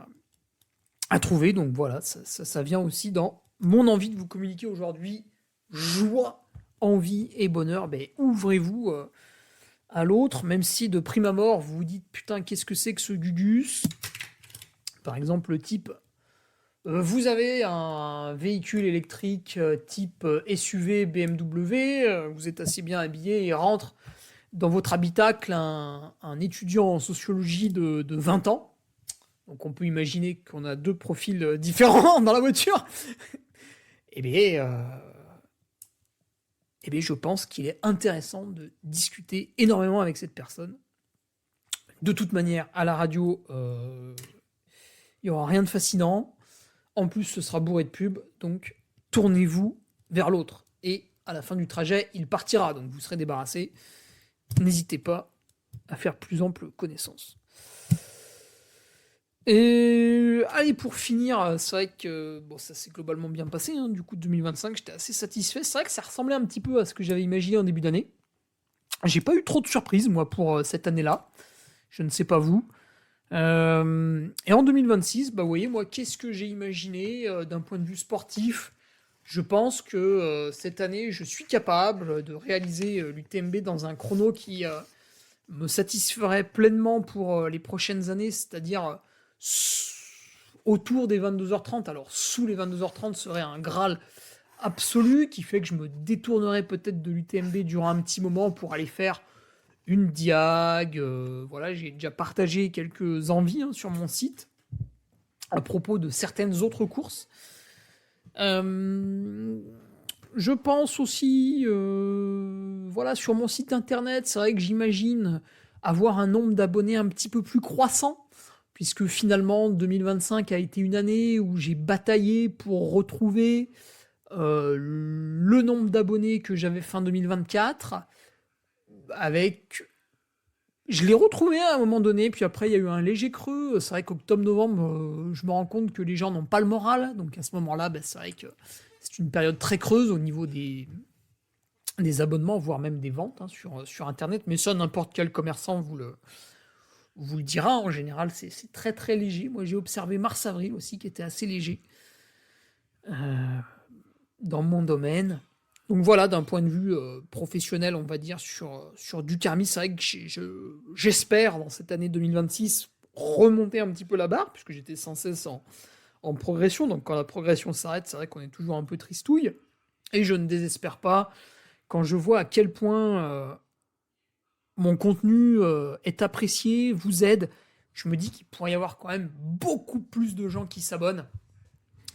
à trouver. Donc voilà, ça vient aussi dans mon envie de vous communiquer aujourd'hui. Joie, envie et bonheur. Ouvrez-vous à l'autre, même si de prime abord vous vous dites putain, qu'est-ce que c'est que ce Gugus ? Par exemple, le type. Vous avez un véhicule électrique type SUV BMW, vous êtes assez bien habillé et rentre dans votre habitacle un étudiant en sociologie de 20 ans. Donc on peut imaginer qu'on a 2 profils différents dans la voiture. Je pense qu'il est intéressant de discuter énormément avec cette personne. De toute manière, à la radio, il n'y aura rien de fascinant. En plus, ce sera bourré de pub, donc tournez-vous vers l'autre. Et à la fin du trajet, il partira, donc vous serez débarrassé. N'hésitez pas à faire plus ample connaissance. Et allez, pour finir, c'est vrai que ça s'est globalement bien passé. Du coup, 2025, j'étais assez satisfait. C'est vrai que ça ressemblait un petit peu à ce que j'avais imaginé en début d'année. J'ai pas eu trop de surprises, moi, pour cette année-là. Je ne sais pas vous. Et en 2026, vous voyez, moi, qu'est-ce que j'ai imaginé d'un point de vue sportif ? Je pense que cette année, je suis capable de réaliser l'UTMB dans un chrono qui me satisferait pleinement pour les prochaines années, c'est-à-dire autour des 22h30. Alors, sous les 22h30 serait un Graal absolu qui fait que je me détournerais peut-être de l'UTMB durant un petit moment pour aller faire une diag. Voilà, j'ai déjà partagé quelques envies sur mon site à propos de certaines autres courses. Je pense aussi, sur mon site internet, c'est vrai que j'imagine avoir un nombre d'abonnés un petit peu plus croissant, puisque finalement 2025 a été une année où j'ai bataillé pour retrouver le nombre d'abonnés que j'avais fin 2024, avec Je l'ai retrouvé à un moment donné, puis après il y a eu un léger creux. C'est vrai qu'octobre-novembre, je me rends compte que les gens n'ont pas le moral. Donc à ce moment-là, c'est vrai que c'est une période très creuse au niveau des abonnements, voire même des ventes sur Internet. Mais ça, n'importe quel commerçant vous le dira. En général, c'est très très léger. Moi, j'ai observé mars-avril aussi, qui était assez léger dans mon domaine. Donc voilà, d'un point de vue professionnel, on va dire, sur du Carmi, c'est vrai que j'espère, dans cette année 2026, remonter un petit peu la barre, puisque j'étais sans cesse en progression. Donc quand la progression s'arrête, c'est vrai qu'on est toujours un peu tristouille. Et je ne désespère pas quand je vois à quel point mon contenu est apprécié, vous aide. Je me dis qu'il pourrait y avoir quand même beaucoup plus de gens qui s'abonnent.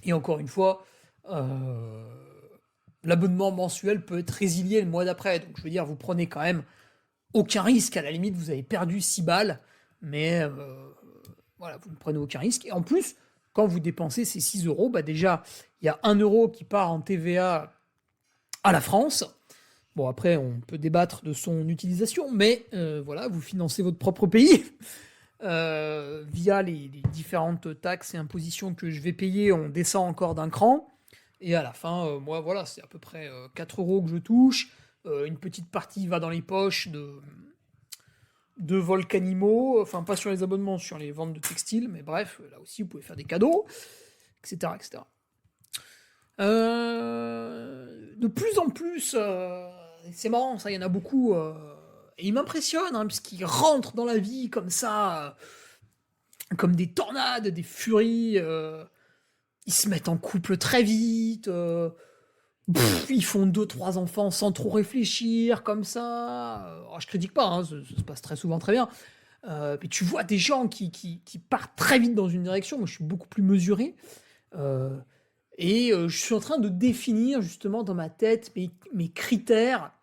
Et encore une fois, l'abonnement mensuel peut être résilié le mois d'après. Donc je veux dire, vous prenez quand même aucun risque. À la limite, vous avez perdu 6 balles, mais voilà, vous ne prenez aucun risque. Et en plus, quand vous dépensez ces 6 euros, déjà, il y a 1 euro qui part en TVA à la France. Bon, après, on peut débattre de son utilisation, mais voilà, vous financez votre propre pays. Via les différentes taxes et impositions que je vais payer, on descend encore d'un cran. Et à la fin, moi, voilà, c'est à peu près 4 euros que je touche. Une petite partie va dans les poches de Volcanimo. Enfin, pas sur les abonnements, sur les ventes de textiles. Mais bref, là aussi, vous pouvez faire des cadeaux, etc. etc. De plus en plus, c'est marrant, ça, il y en a beaucoup. Et ils m'impressionnent, puisqu'ils rentrent dans la vie comme ça, comme des tornades, des furies. Ils se mettent en couple très vite. Ils font 2-3 enfants sans trop réfléchir, comme ça. Alors, je critique pas, ça se passe très souvent très bien. Mais tu vois des gens qui partent très vite dans une direction. Moi, je suis beaucoup plus mesuré. Et je suis en train de définir justement dans ma tête mes critères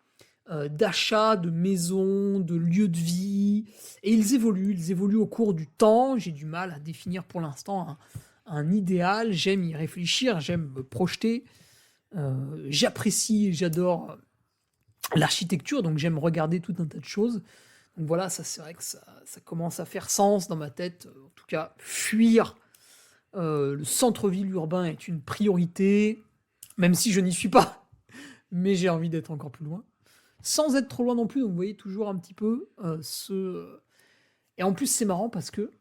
d'achat, de maison, de lieu de vie. Et ils évoluent au cours du temps. J'ai du mal à définir pour l'instant un idéal. J'aime y réfléchir, j'aime me projeter. J'apprécie et j'adore l'architecture, donc j'aime regarder tout un tas de choses. Donc voilà, ça c'est vrai que ça commence à faire sens dans ma tête. En tout cas, fuir le centre-ville urbain est une priorité, même si je n'y suis pas, mais j'ai envie d'être encore plus loin, sans être trop loin non plus. Donc vous voyez toujours un petit peu Et en plus c'est marrant parce que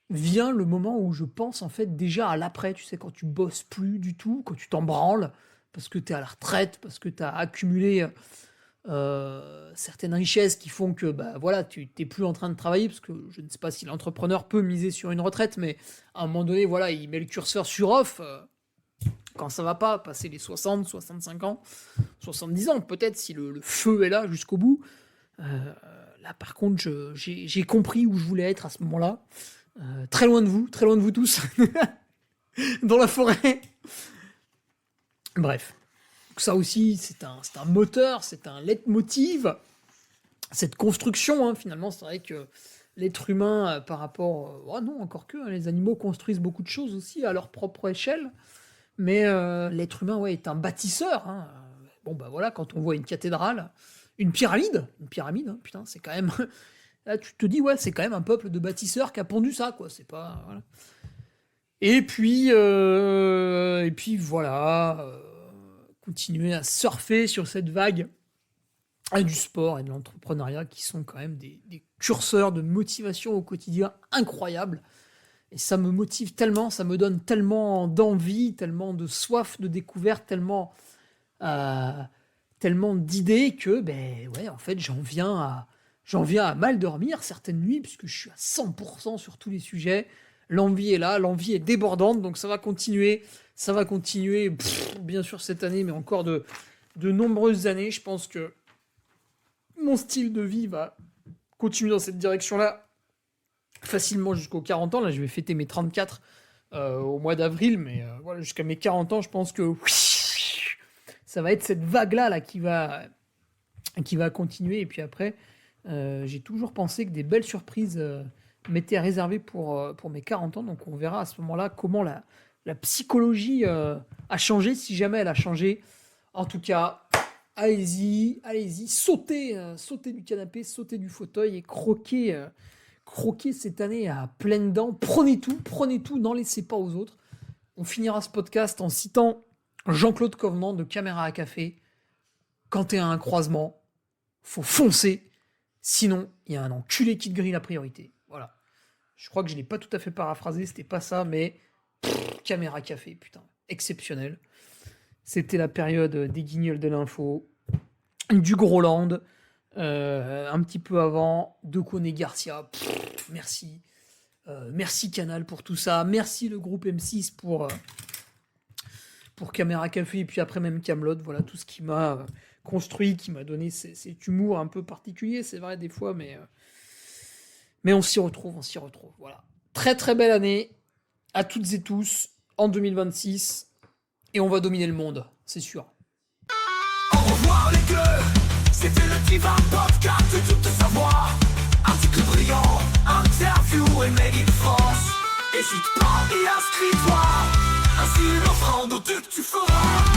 vient le moment où je pense en fait déjà à l'après, tu sais, quand tu bosses plus du tout, quand tu t'en branles, parce que tu es à la retraite, parce que tu as accumulé certaines richesses qui font que voilà, tu n'es plus en train de travailler, parce que je ne sais pas si l'entrepreneur peut miser sur une retraite, mais à un moment donné, voilà, il met le curseur sur off, quand ça va pas, passer les 60, 65 ans, 70 ans, peut-être si le feu est là jusqu'au bout. Là par contre, j'ai compris où je voulais être à ce moment-là. Très loin de vous tous, dans la forêt. Bref, ça aussi, c'est un moteur, c'est un leitmotiv, cette construction, finalement, c'est vrai que l'être humain, par rapport... non, encore que, les animaux construisent beaucoup de choses aussi à leur propre échelle, mais l'être humain, est un bâtisseur. Bon, voilà, quand on voit une cathédrale, une pyramide, putain, c'est quand même... Là, tu te dis, c'est quand même un peuple de bâtisseurs qui a pondu ça, quoi. C'est pas... Voilà. Et puis voilà, continuer à surfer sur cette vague du sport et de l'entrepreneuriat qui sont quand même des curseurs de motivation au quotidien incroyables. Et ça me motive tellement, ça me donne tellement d'envie, tellement de soif de découverte, tellement d'idées que, en fait, j'en viens à mal dormir certaines nuits, puisque je suis à 100% sur tous les sujets. L'envie est là, l'envie est débordante, donc ça va continuer, bien sûr cette année, mais encore de nombreuses années. Je pense que mon style de vie va continuer dans cette direction-là facilement jusqu'aux 40 ans. Là, je vais fêter mes 34 au mois d'avril, mais voilà, jusqu'à mes 40 ans, je pense que ça va être cette vague-là qui va continuer, et puis après... j'ai toujours pensé que des belles surprises m'étaient réservées pour mes 40 ans, donc on verra à ce moment-là comment la psychologie a changé, si jamais elle a changé. En tout cas, allez-y, sautez du canapé, sautez du fauteuil et croquez cette année à pleines dents. Prenez tout, n'en laissez pas aux autres. On finira ce podcast en citant Jean-Claude Covenant de Caméra à Café. Quand t'es à un croisement, faut foncer, sinon il y a un enculé qui te grille la priorité. Voilà. Je crois que je l'ai pas tout à fait paraphrasé, c'était pas ça, mais Caméra à Café, putain, exceptionnel. C'était la période des guignols de l'info, du Groland, un petit peu avant, de Koné Garcia. Merci. Merci Canal pour tout ça. Merci le groupe M6 pour Caméra Café et puis après même Kaamelott. Voilà tout ce qui m'a construit, qui m'a donné cet humour un peu particulier, c'est vrai des fois, mais on s'y retrouve. Voilà. Très très belle année à toutes et tous en 2026 et on va dominer le monde, c'est sûr. Au revoir les gueux, c'était le Divan Podcast de toute savoir. Article brillant, interview et made in France. Hésite pas et inscris-toi, ainsi l'offrande que tu feras.